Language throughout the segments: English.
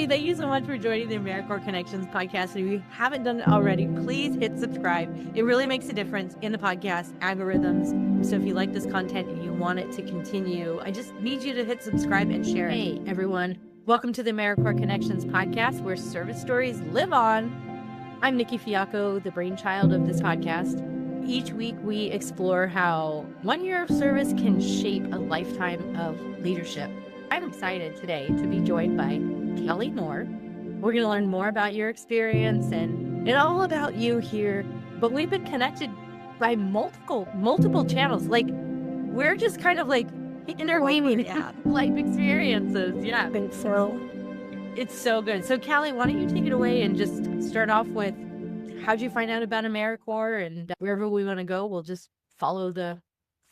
thank you so much for joining the AmeriCorps Connections podcast. If you haven't done it already, please hit subscribe. It really makes a difference in the podcast algorithms. So if you like this content and you want it to continue, I just need you to hit subscribe and share it. Hey, everyone. Welcome to the AmeriCorps Connections podcast, where service stories live on. I'm Nikki Fiacco, the brainchild of this podcast. Each week, we explore how 1 year of service can shape a lifetime of leadership. I'm excited today to be joined by Cali Moore. We're going to learn more about your experience and all about you here. But we've been connected by multiple channels. Like, we're just kind of like interweaving life experiences. Yeah. It's so good. So, Cali, why don't you take it away and just start off with how'd you find out about AmeriCorps, and wherever we want to go, we'll just follow the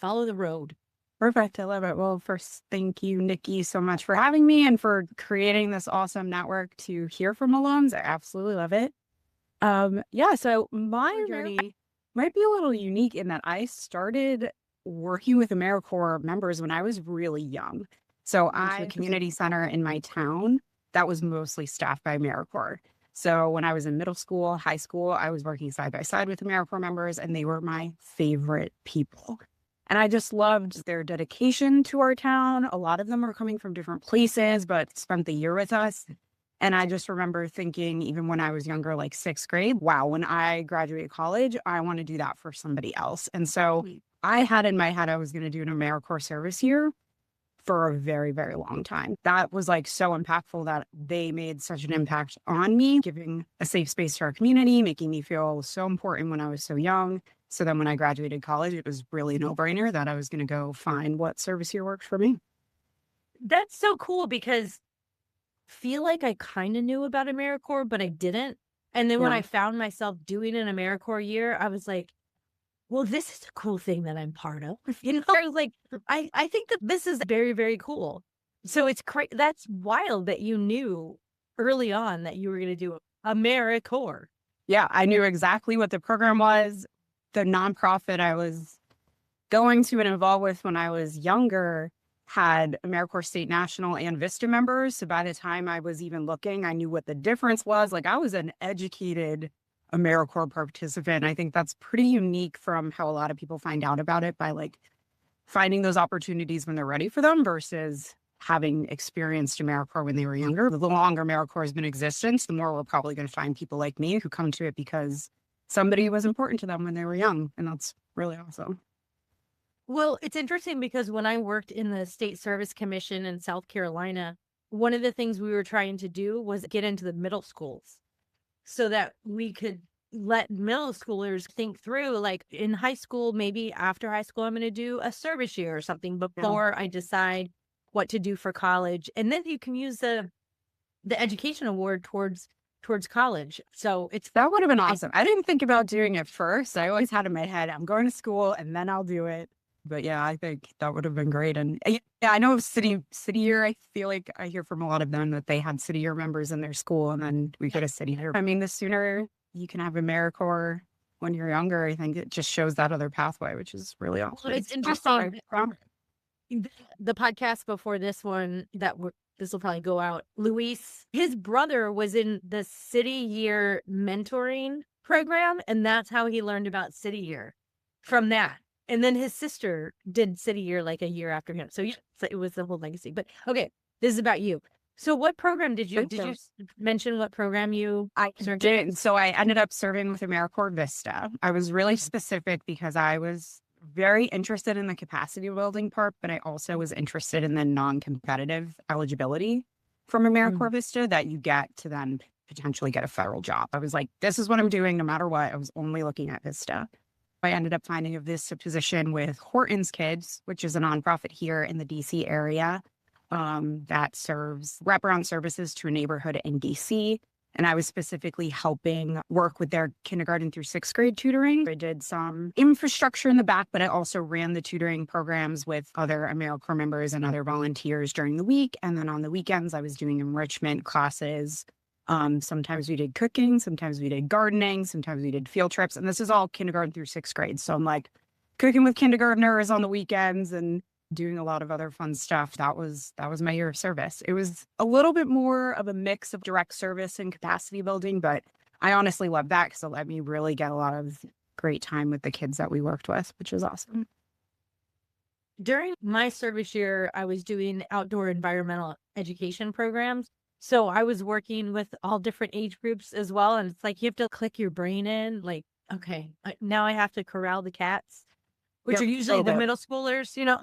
road. Perfect. I love it. Well, first, thank you, Nikki, so much for having me and for creating this awesome network to hear from alums. I absolutely love it. So my journey might be a little unique in that I started working with AmeriCorps members when I was really young. So I went to a community center in my town that was mostly staffed by AmeriCorps. So when I was in middle school, high school, I was working side by side with AmeriCorps members, and they were my favorite people. And I just loved their dedication to our town. A lot of them were coming from different places, but spent the year with us. And I just remember thinking, even when I was younger, like sixth grade, wow, when I graduate college, I want to do that for somebody else. And so I had in my head I was going to do an AmeriCorps service year for a very, very long time. That was like so impactful that they made such an impact on me, giving a safe space to our community, making me feel so important when I was so young. So then when I graduated college, it was really a no-brainer that I was going to go find what service year worked for me. That's so cool, because I feel like I kind of knew about AmeriCorps, but I didn't. And then when I found myself doing an AmeriCorps year, I was like, well, this is a cool thing that I'm part of. You know, I was like, I think that this is very, very cool. So it's that's wild that you knew early on that you were going to do AmeriCorps. Yeah, I knew exactly what the program was. The nonprofit I was going to and involved with when I was younger had AmeriCorps State, National, and VISTA members. So by the time I was even looking, I knew what the difference was. Like, I was an educated AmeriCorps participant. I think that's pretty unique from how a lot of people find out about it, by like finding those opportunities when they're ready for them versus having experienced AmeriCorps when they were younger. The longer AmeriCorps has been in existence, the more we're probably going to find people like me who come to it because somebody was important to them when they were young. And that's really awesome. Well, it's interesting because when I worked in the State Service Commission in South Carolina, one of the things we were trying to do was get into the middle schools so that we could let middle schoolers think through, like, in high school, maybe after high school, I'm going to do a service year or something before I decide what to do for college. And then you can use the education award towards college. So that would have been awesome. I didn't think about doing it first. I always had in my head, I'm going to school and then I'll do it. But yeah, I think that would have been great. And yeah, I know city year, I feel like I hear from a lot of them that they had city year members in their school, and then we go to city year. I mean, the sooner you can have AmeriCorps when you're younger, I think it just shows that other pathway, which is really awesome. Well, it's interesting. The podcast before this one, this will probably go out, Luis, his brother was in the city year mentoring program, and that's how he learned about city year from that. And then his sister did city year like a year after him. So it was the whole legacy. But okay, this is about you. So what program did you mention what program I did? So I ended up serving with AmeriCorps VISTA. I was really specific because I was very interested in the capacity building part, but I also was interested in the non-competitive eligibility from AmeriCorps VISTA that you get to then potentially get a federal job. I was like, this is what I'm doing no matter what. I was only looking at VISTA. I ended up finding a VISTA position with Horton's Kids, which is a nonprofit here in the DC area that serves wraparound services to a neighborhood in DC. And I was specifically helping work with their kindergarten through sixth grade tutoring. I did some infrastructure in the back, but I also ran the tutoring programs with other AmeriCorps members and other volunteers during the week. And then on the weekends, I was doing enrichment classes. Sometimes we did cooking, sometimes we did gardening, sometimes we did field trips. And this is all kindergarten through sixth grade. So I'm like cooking with kindergartners on the weekends and doing a lot of other fun stuff. That was my year of service. It was a little bit more of a mix of direct service and capacity building, but I honestly love that because it let me really get a lot of great time with the kids that we worked with, which was awesome. During my service year, I was doing outdoor environmental education programs. So I was working with all different age groups as well. And it's like you have to click your brain in, like, okay, now I have to corral the cats, which are usually the middle schoolers, you know?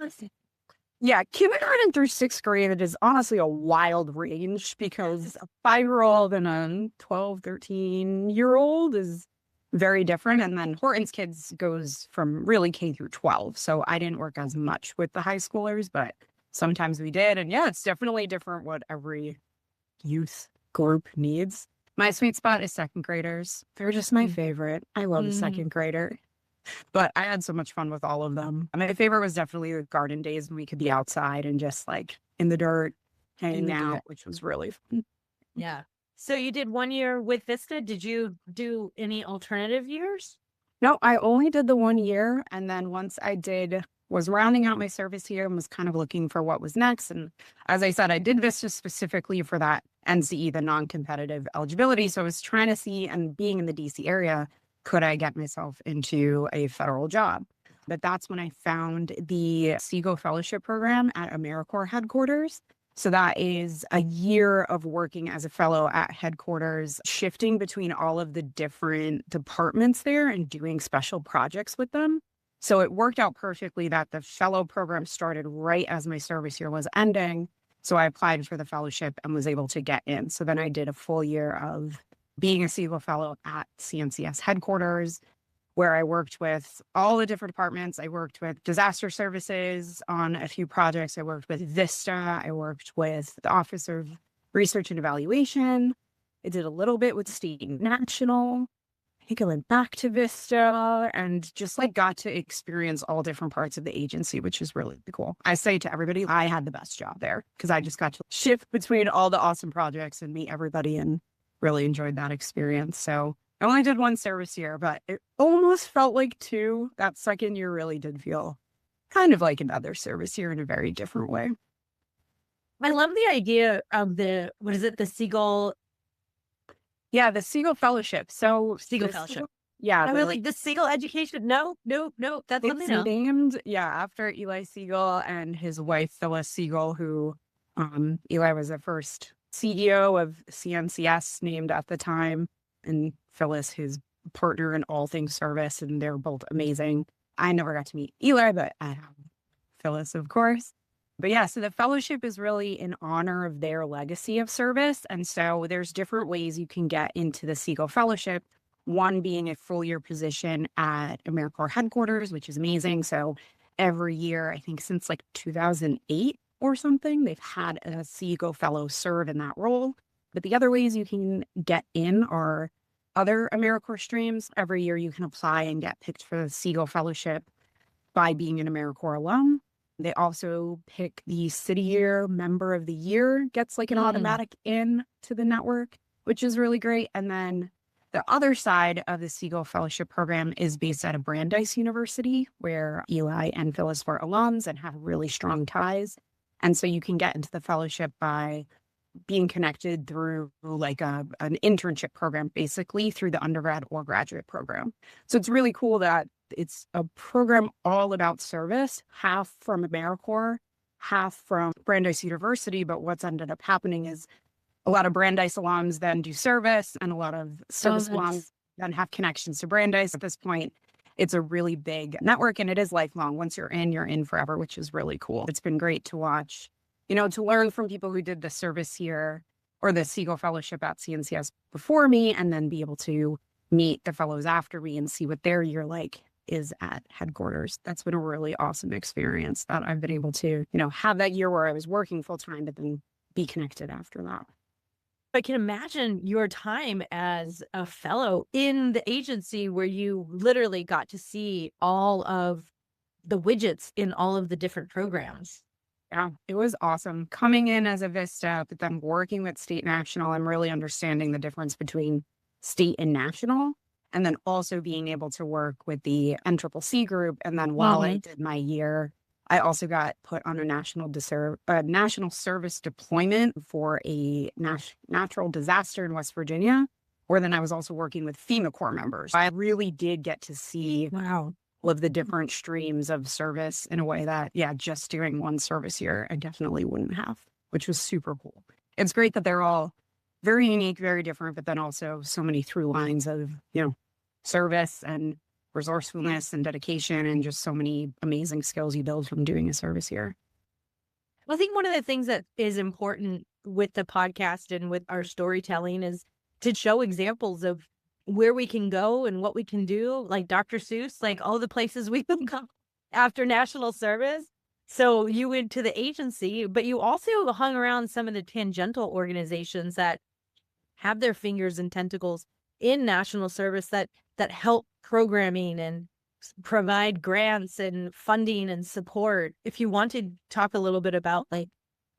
Yeah, kindergarten through 6th grade, it is honestly a wild range because a 5-year-old and a 12, 13-year-old is very different. And then Horton's kids goes from really K through 12. So I didn't work as much with the high schoolers, but sometimes we did. And yeah, it's definitely different what every youth group needs. My sweet spot is 2nd graders. They're just my favorite. I love a 2nd grader. But I had so much fun with all of them. My favorite was definitely the garden days when we could be outside and just like in the dirt, hanging out, which was really fun. Yeah. So you did 1 year with Vista. Did you do any alternative years? No, I only did the 1 year. And then once I was rounding out my service here and was kind of looking for what was next. And as I said, I did Vista specifically for that NCE, the non-competitive eligibility. So I was trying to see, and being in the DC area, could I get myself into a federal job? But that's when I found the Segal Fellowship program at AmeriCorps headquarters. So that is a year of working as a fellow at headquarters, shifting between all of the different departments there and doing special projects with them. So it worked out perfectly that the fellow program started right as my service year was ending. So I applied for the fellowship and was able to get in. So then I did a full year of being a Segal Fellow at CNCS headquarters, where I worked with all the different departments. I worked with disaster services on a few projects. I worked with VISTA. I worked with the Office of Research and Evaluation. I did a little bit with state and national. I think I went back to VISTA and just like got to experience all different parts of the agency, which is really cool. I say to everybody, I had the best job there because I just got to shift between all the awesome projects and meet everybody and really enjoyed that experience. So I only did 1 service year, but it almost felt like 2. That 2nd year really did feel kind of like another service year in a very different way. I love the idea of the Segal? Yeah, the Segal Fellowship. So Segal Fellowship. Yeah. I was like, the Segal education? No, that's something else. Named, after Eli Segal and his wife, Phyllis Segal, who Eli was the first CEO of CNCS named at the time, and Phyllis, his partner in all things service, and they're both amazing. I never got to meet Eli, but I have Phyllis, of course. But yeah, so the fellowship is really in honor of their legacy of service. And so there's different ways you can get into the Segal Fellowship, one being a full year position at AmeriCorps headquarters, which is amazing. So every year, I think since like 2008, or something, they've had a Segal Fellow serve in that role. But the other ways you can get in are other AmeriCorps streams. Every year you can apply and get picked for the Segal Fellowship by being an AmeriCorps alum. They also pick the City Year Member of the Year, gets like an automatic in to the network, which is really great. And then the other side of the Segal Fellowship program is based at a Brandeis University, where Eli and Phyllis were alums and have really strong ties. And so you can get into the fellowship by being connected through like an internship program, basically through the undergrad or graduate program. So it's really cool that it's a program all about service, half from AmeriCorps, half from Brandeis University. But what's ended up happening is a lot of Brandeis alums then do service, and a lot of service alums then have connections to Brandeis. At this point, it's a really big network, and it is lifelong. Once you're in forever, which is really cool. It's been great to watch, to learn from people who did the service here or the Segal Fellowship at CNCS before me, and then be able to meet the fellows after me and see what their year like is at headquarters. That's been a really awesome experience that I've been able to, have that year where I was working full time, but then be connected after that. I can imagine your time as a fellow in the agency where you literally got to see all of the widgets in all of the different programs. Yeah, it was awesome. Coming in as a VISTA, but then working with state national and really understanding the difference between state and national, and then also being able to work with the NCCC group. And then while I did my year I also got put on a national service deployment for a natural disaster in West Virginia, where then I was also working with FEMA Corps members. I really did get to see all of the different streams of service in a way that, just doing one service year, I definitely wouldn't have, which was super cool. It's great that they're all very unique, very different, but then also so many through lines of, service and resourcefulness and dedication and just so many amazing skills you build from doing a service year. Well, I think one of the things that is important with the podcast and with our storytelling is to show examples of where we can go and what we can do, like Dr. Seuss, like all the places we can go after national service. So you went to the agency, but you also hung around some of the tangential organizations that have their fingers and tentacles in national service that help programming and provide grants and funding and support. If you want to talk a little bit about like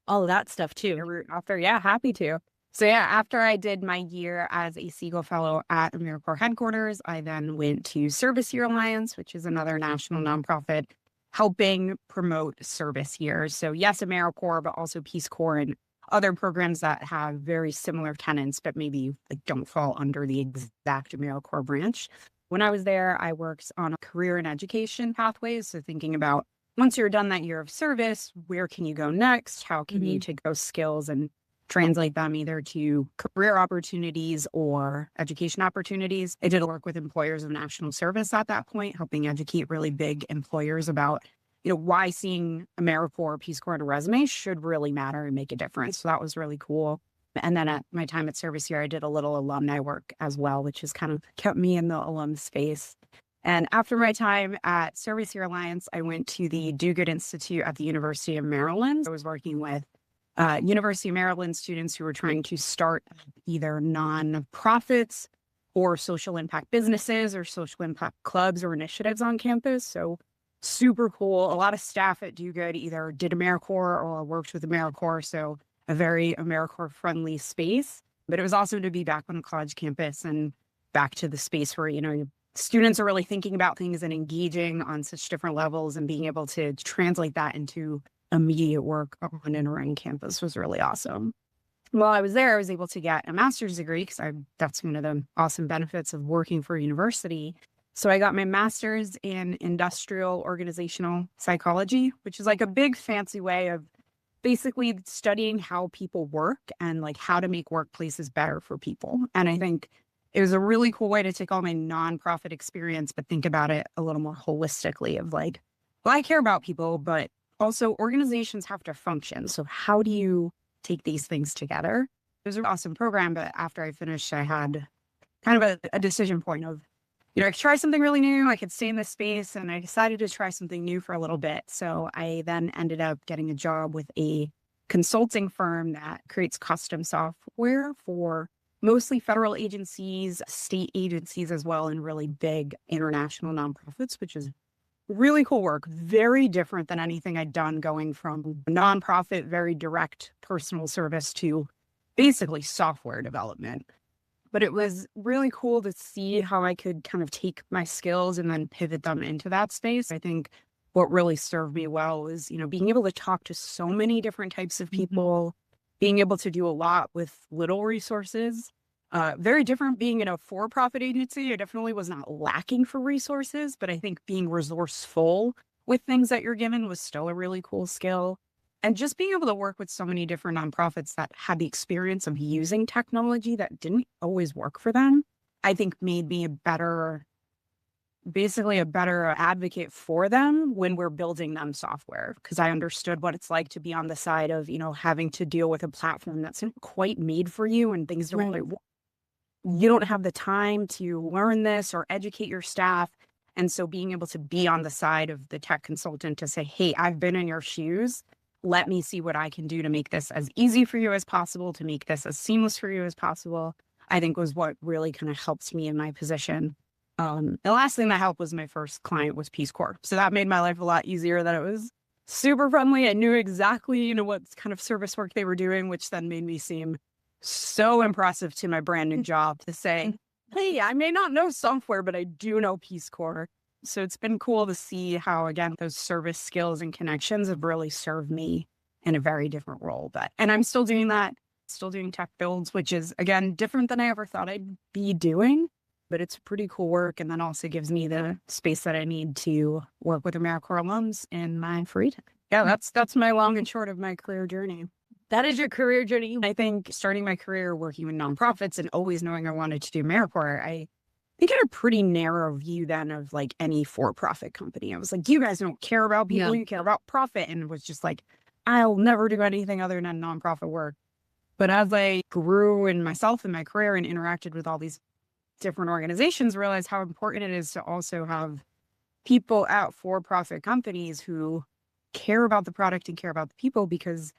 all of that stuff too. Happy to. So after I did my year as a Segal Fellow at AmeriCorps headquarters, I then went to Service Year Alliance, which is another national nonprofit helping promote service years. So yes, AmeriCorps, but also Peace Corps and other programs that have very similar tenets, but maybe don't fall under the exact AmeriCorps branch. When I was there, I worked on a career and education pathways. So thinking about once you're done that year of service, where can you go next? How can you take those skills and translate them either to career opportunities or education opportunities? I did work with employers of national service at that point, helping educate really big employers about why seeing AmeriCorps or Peace Corps on a resume should really matter and make a difference. So that was really cool. And then at my time at Service Year, I did a little alumni work as well, which has kind of kept me in the alum space. And after my time at Service Year Alliance, I went to the Do Good Institute at the University of Maryland. I was working with University of Maryland students who were trying to start either nonprofits or social impact businesses or social impact clubs or initiatives on campus. So super cool. A lot of staff at Do Good either did AmeriCorps or worked with AmeriCorps. So a very AmeriCorps friendly space. But it was awesome to be back on a college campus and back to the space where, students are really thinking about things and engaging on such different levels, and being able to translate that into immediate work on and around campus was really awesome. While I was there, I was able to get a master's degree because that's one of the awesome benefits of working for a university. So I got my master's in industrial organizational psychology, which is like a big fancy way of basically studying how people work and like how to make workplaces better for people. And I think it was a really cool way to take all my nonprofit experience, but think about it a little more holistically of like, well, I care about people, but also organizations have to function. So how do you take these things together? It was an awesome program, but after I finished, I had kind of a decision point of, I could try something really new. I could stay in this space, and I decided to try something new for a little bit. So I then ended up getting a job with a consulting firm that creates custom software for mostly federal agencies, state agencies as well, and really big international nonprofits, which is really cool work. Very different than anything I'd done, going from nonprofit, very direct personal service to basically software development. But it was really cool to see how I could kind of take my skills and then pivot them into that space. I think what really served me well was, being able to talk to so many different types of people, being able to do a lot with little resources. Very different being in a for-profit agency. I definitely was not lacking for resources, but I think being resourceful with things that you're given was still a really cool skill. And just being able to work with so many different nonprofits that had the experience of using technology that didn't always work for them, I think made me a better advocate for them when we're building them software. Because I understood what it's like to be on the side of, having to deal with a platform that's not quite made for you and things don't really work. You don't have the time to learn this or educate your staff. And so being able to be on the side of the tech consultant to say, hey, I've been in your shoes. Let me see what I can do to make this as easy for you as possible, to make this as seamless for you as possible, I think was what really kind of helped me in my position. The last thing that helped was my first client was Peace Corps. So that made my life a lot easier, that it was super friendly. I knew exactly, what kind of service work they were doing, which then made me seem so impressive to my brand new job to say, hey, I may not know software, but I do know Peace Corps. So it's been cool to see how, again, those service skills and connections have really served me in a very different role. And I'm still doing that, still doing tech builds, which is, again, different than I ever thought I'd be doing. But it's pretty cool work. And then also gives me the space that I need to work with AmeriCorps alums in my free time. Yeah, that's my long and short of my career journey. That is your career journey. I think starting my career working with nonprofits and always knowing I wanted to do AmeriCorps, I think I had a pretty narrow view then of like any for-profit company. I was like, you guys don't care about people, you care about profit. And it was just like, I'll never do anything other than nonprofit work. But as I grew in myself and my career and interacted with all these different organizations, realized how important it is to also have people at for-profit companies who care about the product and care about the people, because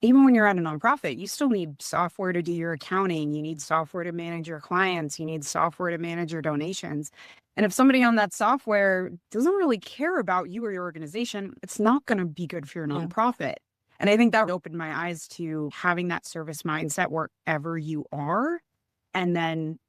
even when you're at a nonprofit, you still need software to do your accounting. You need software to manage your clients. You need software to manage your donations. And if somebody on that software doesn't really care about you or your organization, it's not going to be good for your nonprofit. And I think that opened my eyes to having that service mindset wherever you are. And then,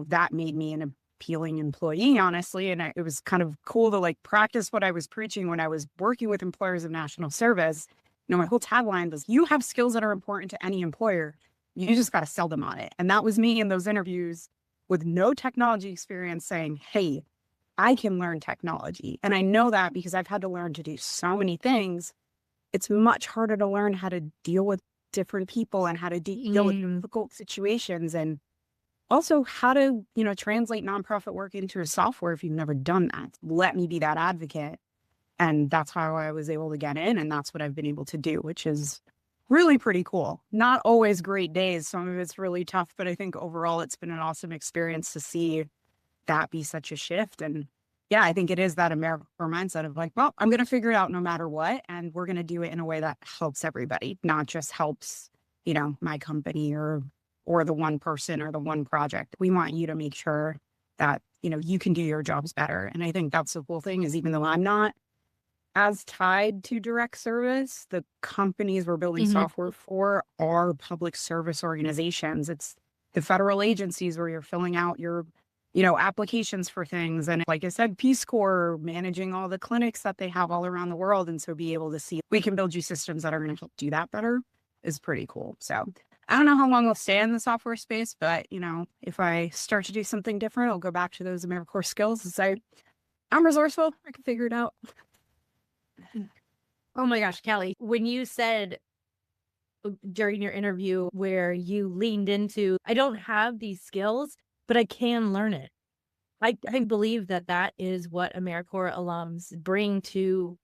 that made me an appealing employee, honestly. And it was kind of cool to like practice what I was preaching when I was working with employers of national service. My whole tagline was, you have skills that are important to any employer. You just got to sell them on it. And that was me in those interviews with no technology experience saying, hey, I can learn technology. And I know that because I've had to learn to do so many things. It's much harder to learn how to deal with different people and how to deal with difficult situations, and also how to, translate nonprofit work into a software if you've never done that. Let me be that advocate. And that's how I was able to get in. And that's what I've been able to do, which is really pretty cool. Not always great days. Some of it's really tough, but I think overall it's been an awesome experience to see that be such a shift. And yeah, I think it is that AmeriCorps mindset of like, well, I'm going to figure it out no matter what. And we're going to do it in a way that helps everybody, not just helps, my company or the one person or the one project. We want you to make sure that, you can do your jobs better. And I think that's the cool thing is, even though I'm not as tied to direct service, the companies we're building software for are public service organizations. It's the federal agencies where you're filling out your, applications for things. And like I said, Peace Corps, managing all the clinics that they have all around the world. And so be able to see, we can build you systems that are going to help do that better is pretty cool. So I don't know how long I'll stay in the software space, but, if I start to do something different, I'll go back to those AmeriCorps skills and say, I'm resourceful. I can figure it out. Oh my gosh, Callie, when you said during your interview where you leaned into, I don't have these skills, but I can learn it. I believe that is what AmeriCorps alums bring to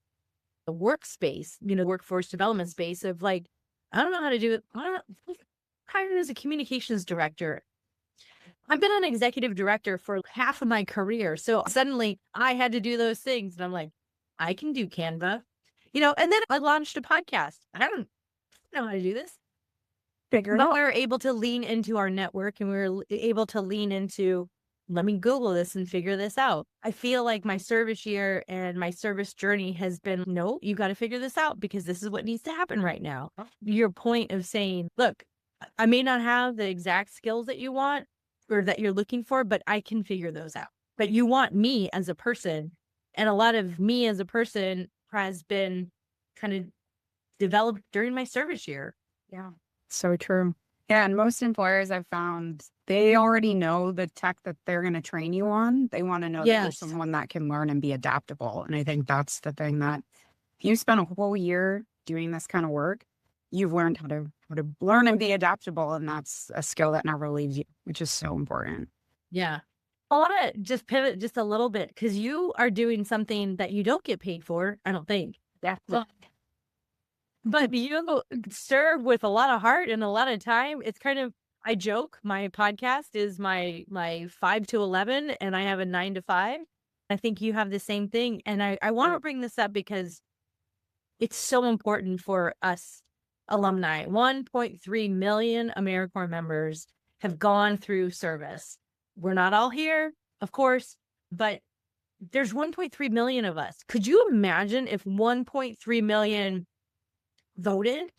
the workspace, workforce development space of like, I don't know how to do it. I don't know. Hired as a communications director. I've been an executive director for half of my career. So suddenly I had to do those things. And I'm like, I can do Canva, and then I launched a podcast. I don't know how to do this. But we were able to lean into our network, and we were able to lean into, let me Google this and figure this out. I feel like my service year and my service journey has been, no, you got to figure this out because this is what needs to happen right now. Your point of saying, look, I may not have the exact skills that you want or that you're looking for, but I can figure those out. But you want me as a person. And a lot of me as a person has been kind of developed during my service year. Yeah, so true. Yeah, and most employers I've found, they already know the tech that they're going to train you on. They want to know that you're someone that can learn and be adaptable. And I think that's the thing, that if you spend a whole year doing this kind of work, you've learned how to learn and be adaptable. And that's a skill that never leaves you, which is so important. Yeah. I want to just pivot just a little bit because you are doing something that you don't get paid for, I don't think. But you serve with a lot of heart and a lot of time. It's kind of, I joke, my podcast is my 5 to 11 and I have a 9 to 5. I think you have the same thing. And I want to bring this up because it's so important for us alumni. 1.3 million AmeriCorps members have gone through service. We're not all here, of course, but there's 1.3 million of us. Could you imagine if 1.3 million voted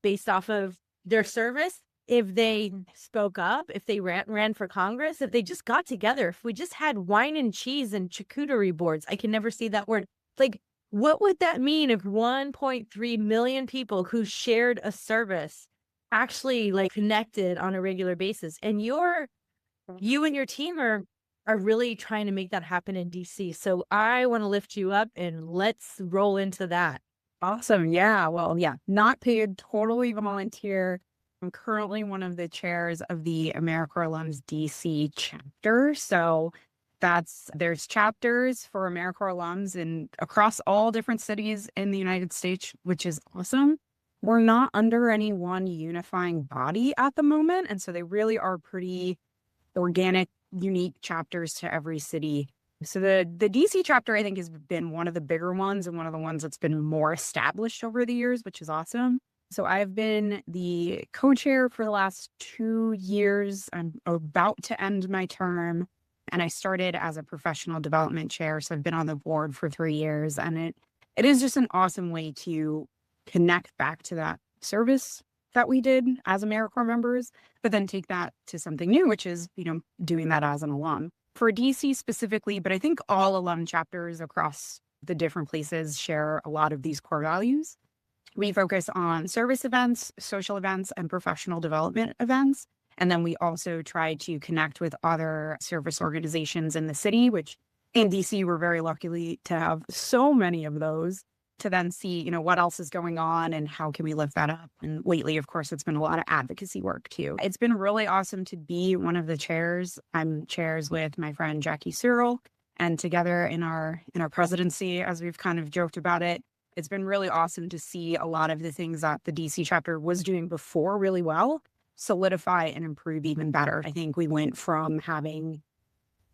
based off of their service? if they spoke up, if they ran for Congress, if they just got together, if we just had wine and cheese and charcuterie boards, I can never see that word. Like, what would that mean if 1.3 million people who shared a service actually like connected on a regular basis? And you and your team are really trying to make that happen in DC. So I want to lift you up and let's roll into that. Awesome. Yeah. Well, yeah, not paid, totally volunteer. I'm currently one of the chairs of the AmeriCorps Alums DC chapter. So there's chapters for AmeriCorps alums in across all different cities in the United States, which is awesome. We're not under any one unifying body at the moment. And so they really are pretty organic, unique chapters to every city. So the DC chapter, I think, has been one of the bigger ones and one of the ones that's been more established over the years, which is awesome. So I've been the co-chair for the last 2 years. I'm about to end my term. And I started as a professional development chair. So I've been on the board for 3 years. And it is just an awesome way to connect back to that service that we did as AmeriCorps members, but then take that to something new, which is, doing that as an alum. For DC specifically, but I think all alum chapters across the different places share a lot of these core values. We focus on service events, social events, and professional development events. And then we also try to connect with other service organizations in the city, which in DC, we're very lucky to have so many of those to then see, what else is going on and how can we lift that up. And lately, of course, it's been a lot of advocacy work too. It's been really awesome to be one of the chairs. I'm chairs with my friend Jackie Searle, and together in our presidency, as we've kind of joked about it, it's been really awesome to see a lot of the things that the DC chapter was doing before really well solidify and improve even better. I think we went from having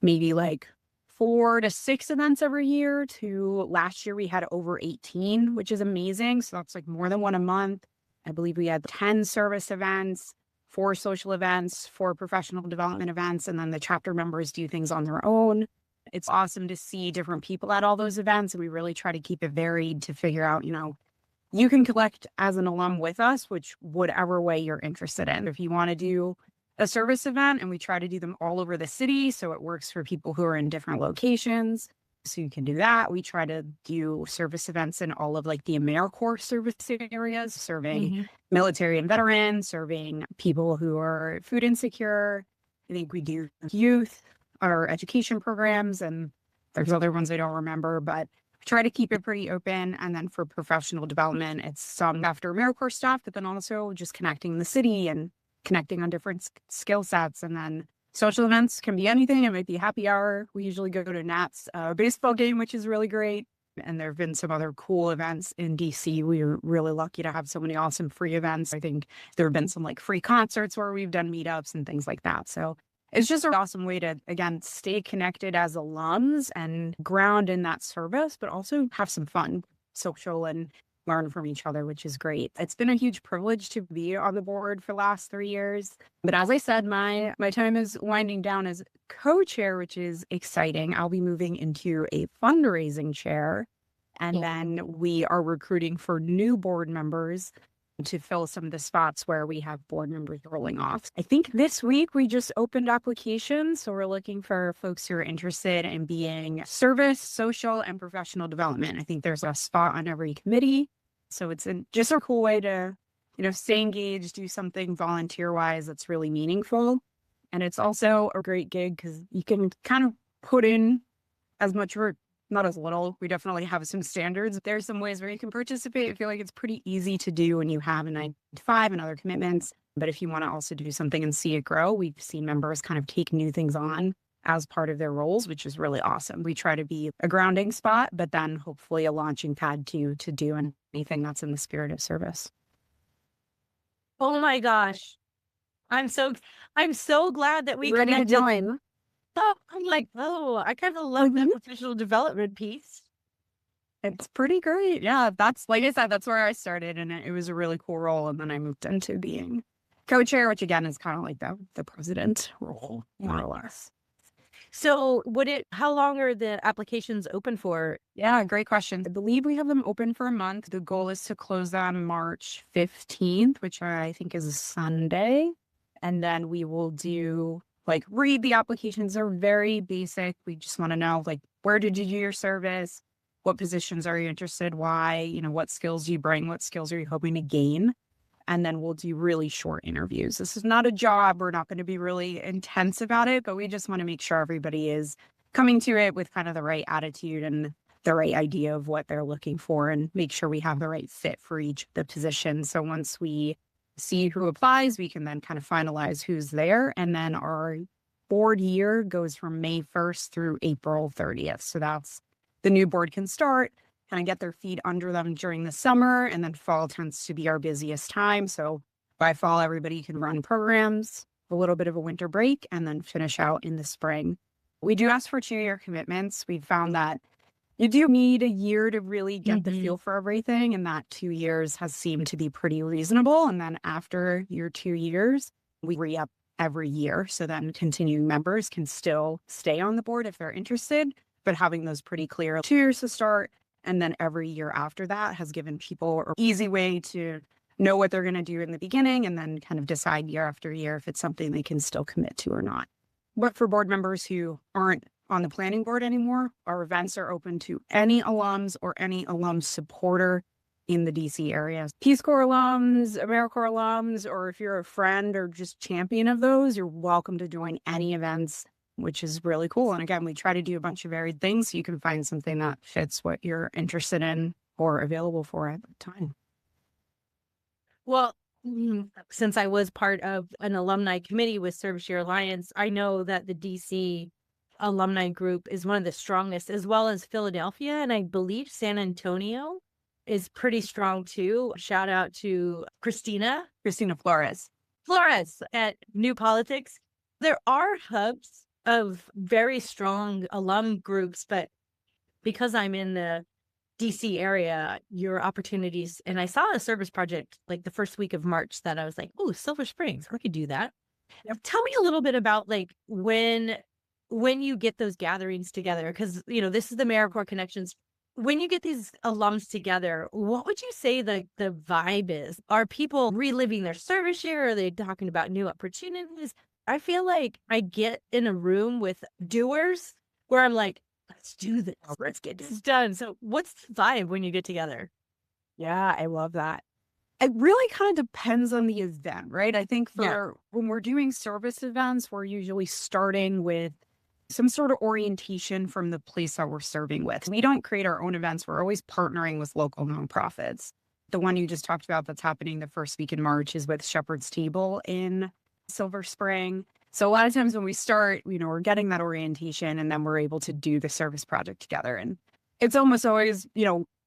maybe like 4 to 6 events every year to last year we had over 18, which is amazing. So that's like more than one a month. I believe we had 10 service events, 4 social events, 4 professional development events, and then the chapter members do things on their own. It's awesome to see different people at all those events. And we really try to keep it varied to figure out, you can collect as an alum with us, whatever way you're interested in. If you want to do a service event, and we try to do them all over the city, so it works for people who are in different locations. So you can do that. We try to do service events in all of like the AmeriCorps service areas, serving military and veterans, serving people who are food insecure. I think we do youth, our education programs, and there's other ones I don't remember, but try to keep it pretty open. And then for professional development, it's some after AmeriCorps stuff, but then also just connecting the city and connecting on different skill sets. And then social events can be anything. It might be happy hour. We usually go to Nats baseball game, which is really great. And there have been some other cool events in DC. We were really lucky to have so many awesome free events. I think there have been some like free concerts where we've done meetups and things like that. So it's just an awesome way to, again, stay connected as alums and ground in that service, but also have some fun, social, and learn from each other, which is great. It's been a huge privilege to be on the board for the last 3 years. But as I said, my time is winding down as co-chair, which is exciting. I'll be moving into a fundraising chair. And then we are recruiting for new board members to fill some of the spots where we have board members rolling off. I think this week we just opened applications. So we're looking for folks who are interested in being service, social, and professional development. I think there's a spot on every committee. So it's just a cool way to, stay engaged, do something volunteer-wise that's really meaningful. And it's also a great gig because you can kind of put in as much work, not as little. We definitely have some standards. There's some ways where you can participate. I feel like it's pretty easy to do when you have a 9 to 5 and other commitments. But if you want to also do something and see it grow, we've seen members kind of take new things on as part of their roles, which is really awesome. We try to be a grounding spot, but then hopefully a launching pad to do anything that's in the spirit of service. Oh my gosh. I'm so glad that we ready to join. Oh, I'm like, I kind of love that professional development piece. It's pretty great. Yeah, that's, like I said, that's where I started, and it was a really cool role. And then I moved into being co-chair, which again is kind of like the president role, more or less. So how long are the applications open for? Yeah, great question. I believe we have them open for a month. The goal is to close them March 15th, which I think is a Sunday. And then we will do like read the applications. Are very basic. We just want to know like, where did you do your service? What positions are you interested? Why? What skills do you bring? What skills are you hoping to gain? And then we'll do really short interviews. This is not a job. We're not going to be really intense about it, but we just want to make sure everybody is coming to it with kind of the right attitude and the right idea of what they're looking for, and make sure we have the right fit for each of the positions. So once we see who applies, we can then kind of finalize who's there. And then our board year goes from May 1st through April 30th. So that's the new board can start, kind of get their feet under them during the summer. And then fall tends to be our busiest time. So by fall, everybody can run programs, a little bit of a winter break, and then finish out in the spring. We do ask for 2-year commitments. We've found that you do need a year to really get the feel for everything. And that 2 years has seemed to be pretty reasonable. And then after your 2 years, we re-up every year. So then continuing members can still stay on the board if they're interested, but having those pretty clear 2 years to start. And then every year after that has given people an easy way to know what they're going to do in the beginning and then kind of decide year after year if it's something they can still commit to or not. But for board members who aren't on the planning board anymore, our events are open to any alums or any alum supporter in the DC area. Peace Corps alums, AmeriCorps alums, or if you're a friend or just champion of those, you're welcome to join any events, which is really cool. And again, we try to do a bunch of varied things so you can find something that fits what you're interested in or available for at the time. Well, since I was part of an alumni committee with Service Year Alliance, I know that the DC alumni group is one of the strongest, as well as Philadelphia. And I believe San Antonio is pretty strong too. Shout out to Christina Flores at New Politics. There are hubs of very strong alum groups, but because I'm in the DC area, your opportunities, and I saw a service project like the first week of March that I was like, oh, Silver Springs, I could do that. Now, tell me a little bit about like when you get those gatherings together, because this is the AmeriCorps Connections. When you get these alums together, what would you say the vibe is? Are people reliving their service year? Are they talking about new opportunities? I feel like I get in a room with doers where I'm like, let's do this. Let's get this done. So what's the vibe when you get together? Yeah, I love that. It really kind of depends on the event, right? I think when we're doing service events, we're usually starting with some sort of orientation from the place that we're serving with. We don't create our own events. We're always partnering with local nonprofits. The one you just talked about that's happening the first week in March is with Shepherd's Table in Silver Spring. So a lot of times when we start, we're getting that orientation and then we're able to do the service project together. And it's almost always,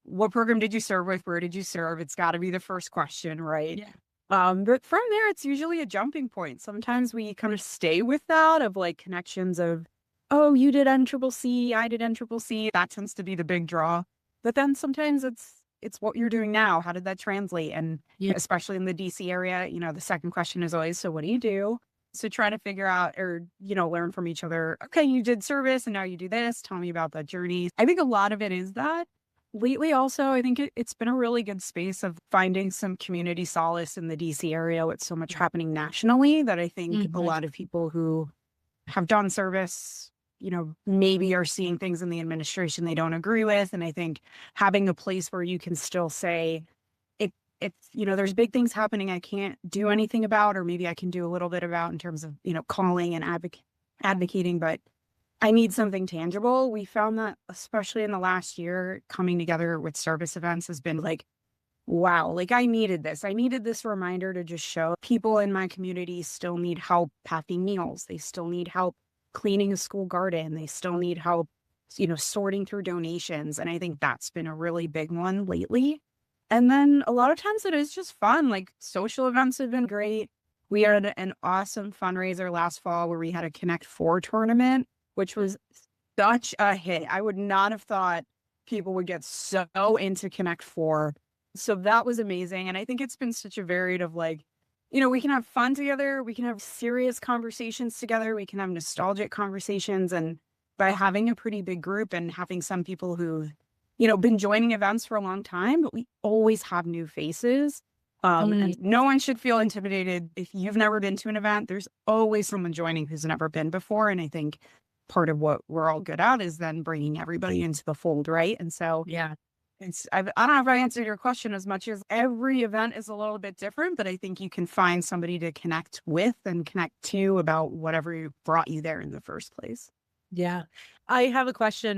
what program did you serve with? Where did you serve? It's got to be the first question, right? Yeah. But from there, it's usually a jumping point. Sometimes we kind of stay with that of like connections of, oh, you did NCCC, I did NCCC. That tends to be the big draw. But then sometimes it's what you're doing now. How did that translate? And especially in the DC area, the second question is always, so what do you do? So try to figure out or, learn from each other. Okay, you did service and now you do this. Tell me about that journey. I think a lot of it is that. Lately also, I think it's been a really good space of finding some community solace in the DC area with so much happening nationally that I think a lot of people who have done service, maybe are seeing things in the administration they don't agree with. And I think having a place where you can still say, it's, there's big things happening I can't do anything about, or maybe I can do a little bit about in terms of, calling and advocating, but I need something tangible. We found that, especially in the last year, coming together with service events has been like, wow, like I needed this. I needed this reminder to just show people in my community still need help packing meals. They still need help cleaning a school garden. They still need help, sorting through donations. And I think that's been a really big one lately. And then a lot of times it is just fun. Like social events have been great. We had an awesome fundraiser last fall where we had a Connect 4 tournament, which was such a hit. I would not have thought people would get so into Connect 4. So that was amazing. And I think it's been such a varied of like, we can have fun together. We can have serious conversations together. We can have nostalgic conversations. And by having a pretty big group and having some people who, been joining events for a long time, but we always have new faces. And no one should feel intimidated. If you've never been to an event, there's always someone joining who's never been before. And I think part of what we're all good at is then bringing everybody into the fold, right? And so Yeah. I don't know if I answered your question as much as every event is a little bit different, but I think you can find somebody to connect with and connect to about whatever brought you there in the first place. Yeah. I have a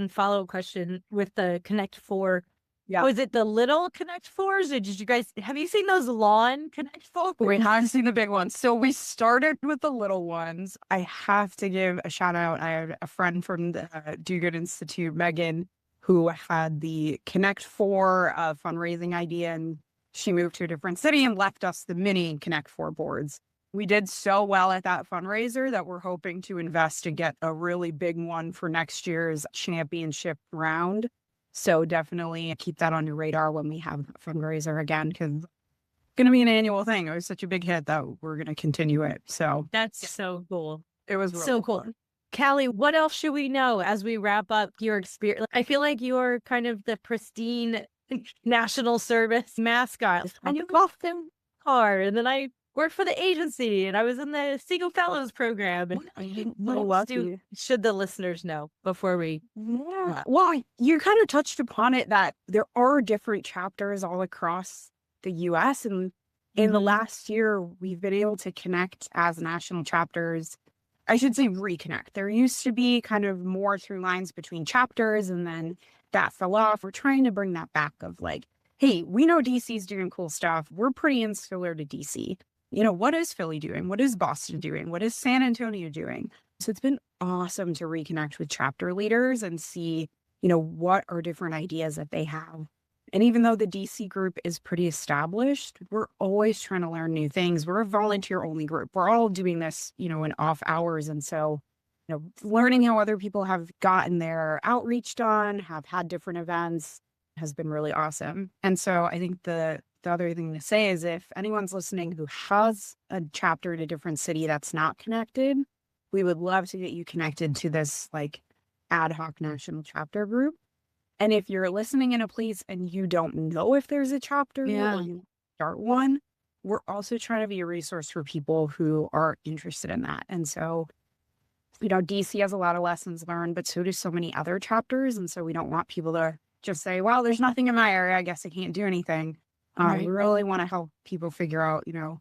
follow-up question with the Connect Four. Yeah. Was it the little Connect Fours, or did you guys, have you seen those lawn Connect Fours? We have seen the big ones. So we started with the little ones. I have to give a shout out. I had a friend from the Do Good Institute, Megan, who had the Connect Four fundraising idea, and she moved to a different city and left us the mini Connect Four boards. We did so well at that fundraiser that we're hoping to invest to get a really big one for next year's championship round. So definitely keep that on your radar when we have a fundraiser again, because it's going to be an annual thing. It was such a big hit that we're going to continue it. So that's so cool. It was really so cool. Callie, what else should we know as we wrap up your experience? I feel like you're kind of the pristine national service mascot. And you golfed them hard. And then I worked for the agency, and I was in the Segal Fellows program. Should the listeners know before we? Yeah. Well, you kind of touched upon it that there are different chapters all across the U.S. And in the last year, we've been able to connect as national chapters. I should say reconnect. There used to be kind of more through lines between chapters, and then that fell off. We're trying to bring that back of like, hey, we know DC's doing cool stuff. We're pretty insular to DC. You know, what is Philly doing? What is Boston doing? What is San Antonio doing? So it's been awesome to reconnect with chapter leaders and see, you know, what are different ideas that they have. And even though the DC group is pretty established, we're always trying to learn new things. We're a volunteer-only group. We're all doing this, you know, in off hours. And so, you know, learning how other people have gotten their outreach done, have had different events, has been really awesome. And so I think the other thing to say is if anyone's listening who has a chapter in a different city that's not connected, we would love to get you connected to this like ad hoc national chapter group. And if you're listening in a place and you don't know if there's a chapter or you start one, we're also trying to be a resource for people who are interested in that. And so, you know, DC has a lot of lessons learned, but so do so many other chapters. And so we don't want people to just say, well, there's nothing in my area, I guess I can't do anything. We really want to help people figure out, you know,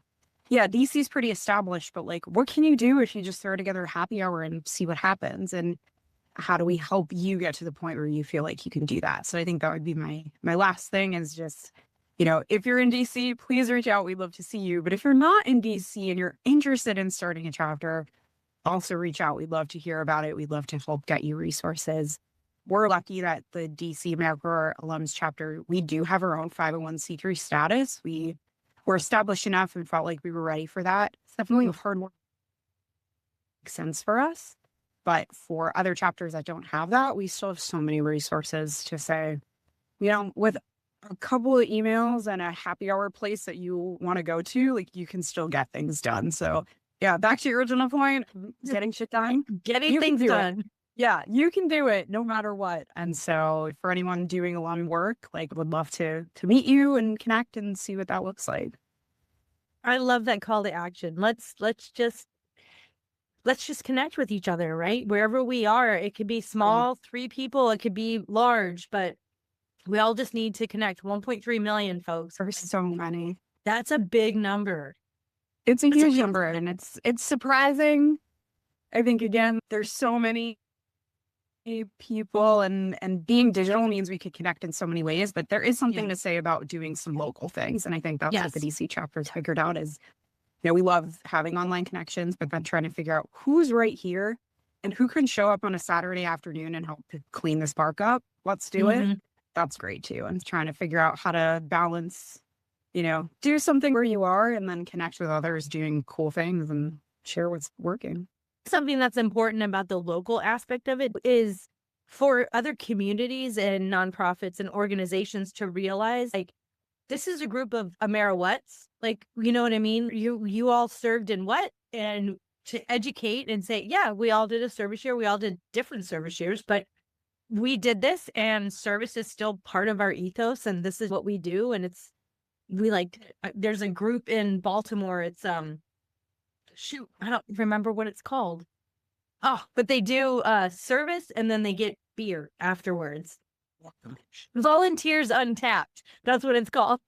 yeah, DC's pretty established, but like, what can you do if you just throw together a happy hour and see what happens? And how do we help you get to the point where you feel like you can do that? So I think that would be my last thing is just, you know, if you're in DC, please reach out. We'd love to see you. But if you're not in DC and you're interested in starting a chapter, also reach out. We'd love to hear about it. We'd love to help get you resources. We're lucky that the DC AmeriCorps alums chapter, we do have our own 501c3 status. We were established enough and felt like we were ready for that. It's definitely hard work. Makes sense for us. But for other chapters that don't have that, we still have so many resources to say, you know, with a couple of emails and a happy hour place that you want to go to, like you can still get things done. So yeah, back to your original point, getting shit done. Getting things done. Yeah, you can do it no matter what. And so for anyone doing alum work, like would love to meet you and connect and see what that looks like. I love that call to action. Let's just connect with each other, right? Wherever we are, it could be small, 3 people, it could be large, but we all just need to connect. 1.3 million folks. There's so many. That's a big number. It's a huge number, and it's surprising. I think, again, there's so many people, and being digital means we could connect in so many ways, but there is something to say about doing some local things. And I think that's what the DC chapter figured out is, you know, we love having online connections, but then trying to figure out who's right here and who can show up on a Saturday afternoon and help to clean this park up. Let's do it. That's great too. And trying to figure out how to balance, you know, do something where you are and then connect with others doing cool things and share what's working. Something that's important about the local aspect of it is for other communities and nonprofits and organizations to realize, like, this is a group of AmeriWhats. Like, you know what I mean? You all served in what? And to educate and say, yeah, we all did a service year. We all did different service years, but we did this, and service is still part of our ethos, and this is what we do. And it's there's a group in Baltimore. It's, shoot, I don't remember what it's called. Oh, but they do service and then they get beer afterwards. Volunteers Untapped. That's what it's called.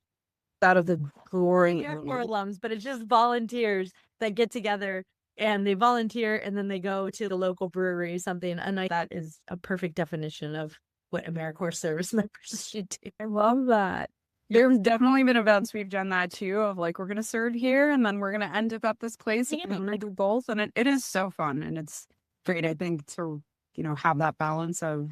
Out of the glory. AmeriCorps alums, but it's just volunteers that get together and they volunteer and then they go to the local brewery or something. And that is a perfect definition of what AmeriCorps service members should do. I love that. There's definitely been events we've done that too, of like, we're going to serve here and then we're going to end up at this place and we're going to do both. And it is so fun. And it's great, I think, to, have that balance of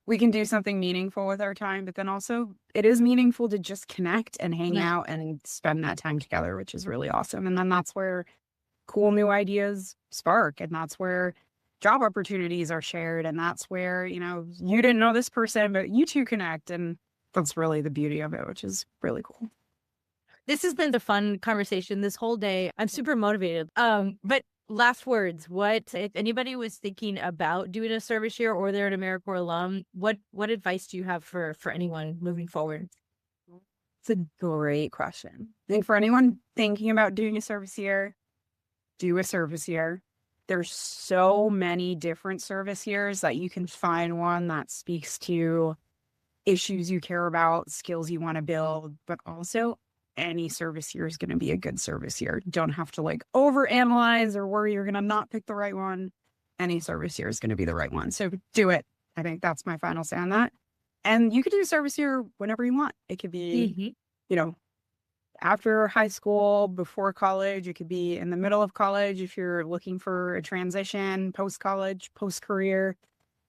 we can do something meaningful with our time, but then also it is meaningful to just connect and hang out and spend that time together, which is really awesome. And then that's where cool new ideas spark. And that's where job opportunities are shared. And that's where, you didn't know this person, but you two connect. And that's really the beauty of it, which is really cool. This has been a fun conversation this whole day. I'm super motivated. But last words, if anybody was thinking about doing a service year or they're an AmeriCorps alum, what advice do you have for anyone moving forward? It's a great question. I think for anyone thinking about doing a service year, do a service year. There's so many different service years that you can find one that speaks to issues you care about, skills you want to build, but also any service year is going to be a good service year. Don't have to overanalyze or worry you're going to not pick the right one. Any service year is going to be the right one. So do it. I think that's my final say on that. And you could do a service year whenever you want. It could be, after high school, before college. It could be in the middle of college if you're looking for a transition, post-college, post-career,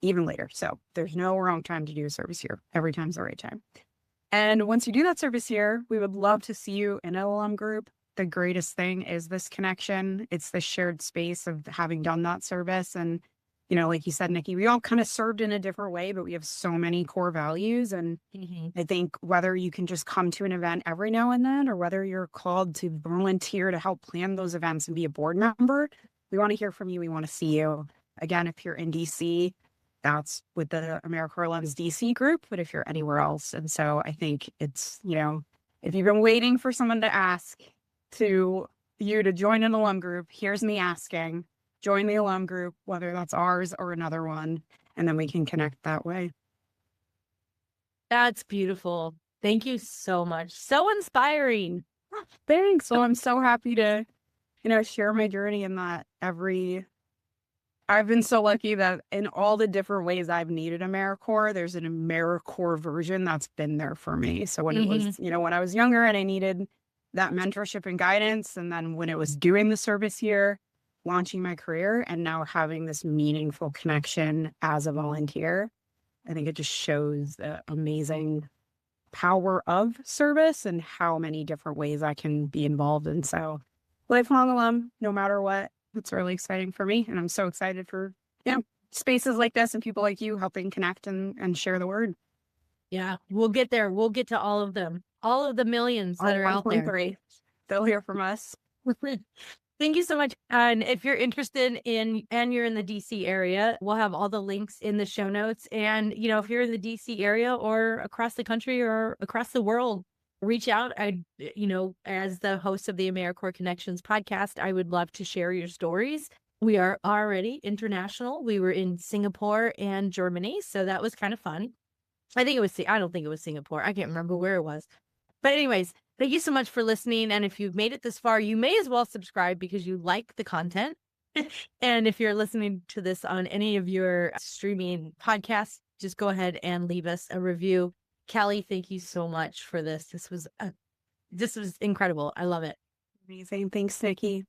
even later. So there's no wrong time to do a service year. Every time's the right time. And once you do that service year, we would love to see you in an alum group. The greatest thing is this connection. It's the shared space of having done that service. And, like you said, Nikki, we all kind of served in a different way, but we have so many core values. And I think whether you can just come to an event every now and then, or whether you're called to volunteer to help plan those events and be a board member, we want to hear from you. We want to see you. Again, if you're in DC, that's with the AmeriCorps Alums DC group, but if you're anywhere else. And so I think it's, if you've been waiting for someone to ask you to join an alum group, here's me asking, join the alum group, whether that's ours or another one, and then we can connect that way. That's beautiful. Thank you so much. So inspiring. Thanks. So I'm so happy to, share my journey in that I've been so lucky that in all the different ways I've needed AmeriCorps, there's an AmeriCorps version that's been there for me. So when it was, when I was younger and I needed that mentorship and guidance, and then when it was doing the service year, launching my career, and now having this meaningful connection as a volunteer, I think it just shows the amazing power of service and how many different ways I can be involved in. So lifelong alum, no matter what. It's really exciting for me. And I'm so excited for, spaces like this and people like you helping connect and share the word. Yeah, we'll get there. We'll get to all of them. All of the millions that are out there. They'll hear from us. Thank you so much. And if you're interested and you're in the DC area, we'll have all the links in the show notes. And, if you're in the DC area or across the country or across the world, reach out. As the host of the AmeriCorps Connections podcast, I would love to share your stories. We are already international. We were in Singapore and Germany, so that was kind of fun. I don't think it was Singapore. I can't remember where it was. But anyways, thank you so much for listening. And if you've made it this far, you may as well subscribe because you like the content. And if you're listening to this on any of your streaming podcasts, just go ahead and leave us a review. Cali, thank you so much for this. This was incredible. I love it. Amazing. Thanks, Nikki.